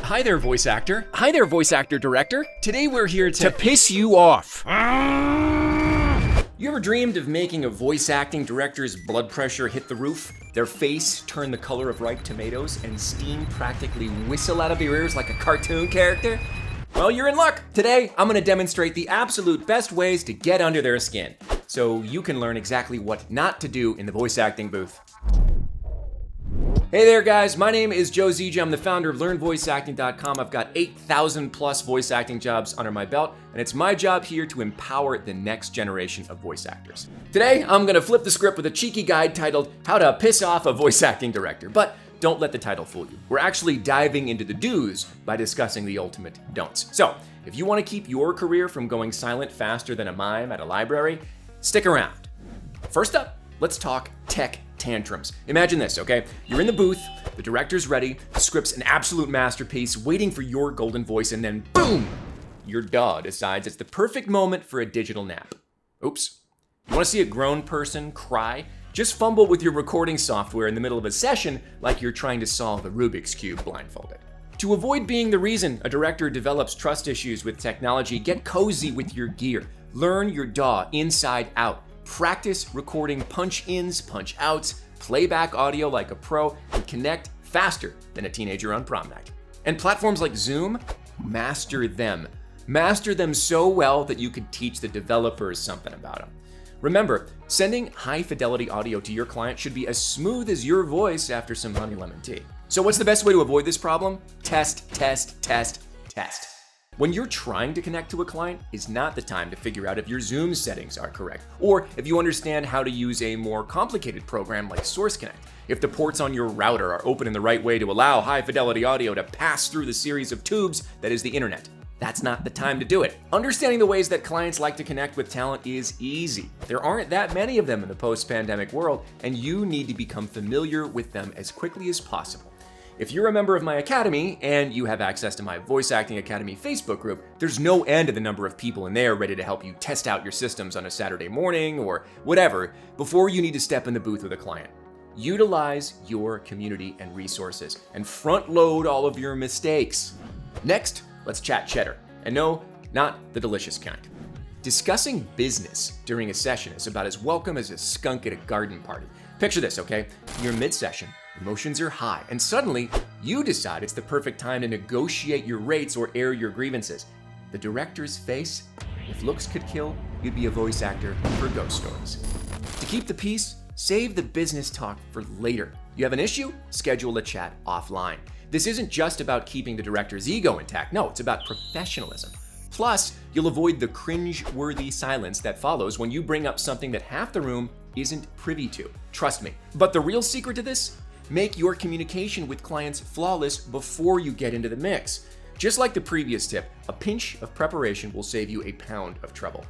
Hi there, voice actor. Hi there, voice actor director. Today we're here to piss you off. You ever dreamed of making a voice acting director's blood pressure hit the roof? Their face turn the color of ripe tomatoes and steam practically whistle out of your ears like a cartoon character? Well, you're in luck. Today, I'm gonna demonstrate the absolute best ways to get under their skin, so you can learn exactly what not to do in the voice acting booth. Hey there guys, my name is Zieja. I'm the founder of LearnVoiceActing.com. I've got 8,000 plus voice acting jobs under my belt, and it's my job here to empower the next generation of voice actors. Today, I'm gonna flip the script with a cheeky guide titled How to Piss Off a Voice Acting Director, but don't let the title fool you. We're actually diving into the do's by discussing the ultimate don'ts. So, if you wanna keep your career from going silent faster than a mime at a library, stick around. First up, let's talk tech tantrums. Imagine this, okay? You're in the booth, the director's ready, the script's an absolute masterpiece, waiting for your golden voice, and then boom! Your DAW decides it's the perfect moment for a digital nap. Oops. You wanna see a grown person cry? Just fumble with your recording software in the middle of a session like you're trying to solve the Rubik's Cube blindfolded. To avoid being the reason a director develops trust issues with technology, get cozy with your gear. Learn your DAW inside out. Practice recording punch-ins, punch-outs, playback audio like a pro, and connect faster than a teenager on prom night. And platforms like Zoom, master them. Master them so well that you could teach the developers something about them. Remember, sending high-fidelity audio to your client should be as smooth as your voice after some honey lemon tea. So what's the best way to avoid this problem? Test, test, test, test. When you're trying to connect to a client is not the time to figure out if your Zoom settings are correct, or if you understand how to use a more complicated program like Source Connect, if the ports on your router are open in the right way to allow high-fidelity audio to pass through the series of tubes that is the internet. That's not the time to do it. Understanding the ways that clients like to connect with talent is easy. There aren't that many of them in the post-pandemic world, and you need to become familiar with them as quickly as possible. If you're a member of my academy and you have access to my Voice Acting Academy Facebook group, there's no end to the number of people in there ready to help you test out your systems on a Saturday morning or whatever before you need to step in the booth with a client. Utilize your community and resources and front load all of your mistakes. Next, let's chat cheddar. And no, not the delicious kind. Discussing business during a session is about as welcome as a skunk at a garden party. Picture this, okay? You're mid-session, emotions are high, and suddenly you decide it's the perfect time to negotiate your rates or air your grievances. The director's face, if looks could kill, you'd be a voice actor for ghost stories. To keep the peace, save the business talk for later. You have an issue? Schedule a chat offline. This isn't just about keeping the director's ego intact. No, it's about professionalism. Plus, you'll avoid the cringe-worthy silence that follows when you bring up something that half the room isn't privy to. Trust me. But the real secret to this? Make your communication with clients flawless before you get into the mix. Just like the previous tip, a pinch of preparation will save you a pound of trouble.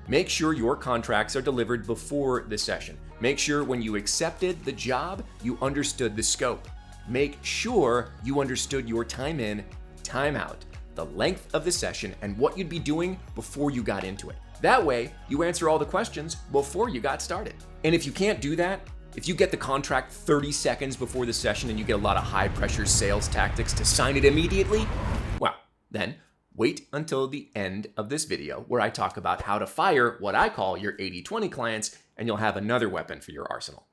Make sure your contracts are delivered before the session. Make sure when you accepted the job, you understood the scope. Make sure you understood your time in, time out, the length of the session, and what you'd be doing before you got into it. That way, you answer all the questions before you got started. And if you can't do that, if you get the contract 30 seconds before the session and you get a lot of high-pressure sales tactics to sign it immediately, well, then wait until the end of this video where I talk about how to fire what I call your 80-20 clients, and you'll have another weapon for your arsenal.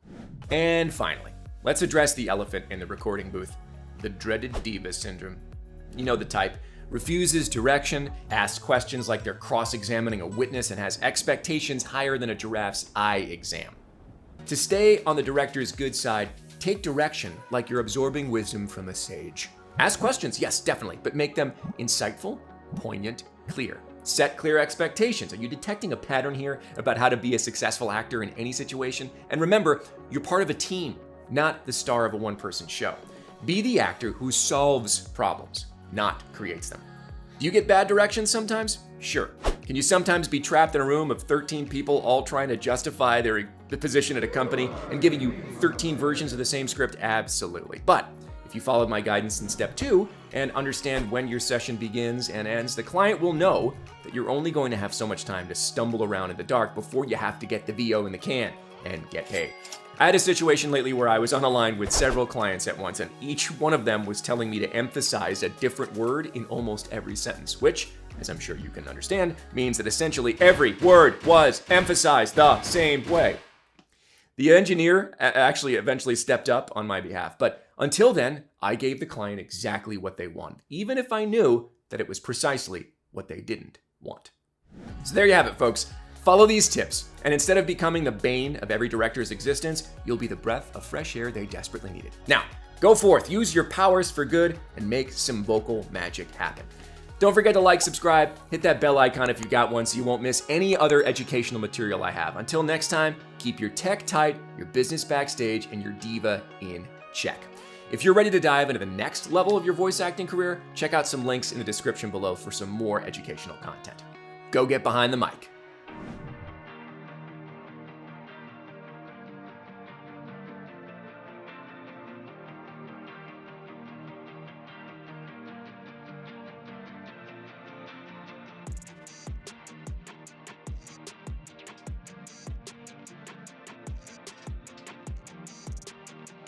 And finally, let's address the elephant in the recording booth, the dreaded Diva syndrome. You know the type. Refuses direction, asks questions like they're cross-examining a witness, and has expectations higher than a giraffe's eye exam. To stay on the director's good side, take direction like you're absorbing wisdom from a sage. Ask questions, yes, definitely, but make them insightful, poignant, clear. Set clear expectations. Are you detecting a pattern here about how to be a successful actor in any situation? And remember, you're part of a team, not the star of a one-person show. Be the actor who solves problems, not creates them. Do you get bad directions sometimes? Sure. Can you sometimes be trapped in a room of 13 people all trying to justify the position at a company and giving you 13 versions of the same script? Absolutely. But if you followed my guidance in step 2 and understand when your session begins and ends, the client will know that you're only going to have so much time to stumble around in the dark before you have to get the VO in the can and get paid. I had a situation lately where I was on a line with several clients at once, and each one of them was telling me to emphasize a different word in almost every sentence, which, as I'm sure you can understand, means that essentially every word was emphasized the same way. The engineer actually eventually stepped up on my behalf, but until then, I gave the client exactly what they wanted, even if I knew that it was precisely what they didn't want. So there you have it, folks. Follow these tips, and instead of becoming the bane of every director's existence, you'll be the breath of fresh air they desperately needed. Now, go forth, use your powers for good, and make some vocal magic happen. Don't forget to like, subscribe, hit that bell icon if you got one so you won't miss any other educational material I have. Until next time, keep your tech tight, your business backstage, and your diva in check. If you're ready to dive into the next level of your voice acting career, check out some links in the description below for some more educational content. Go get behind the mic.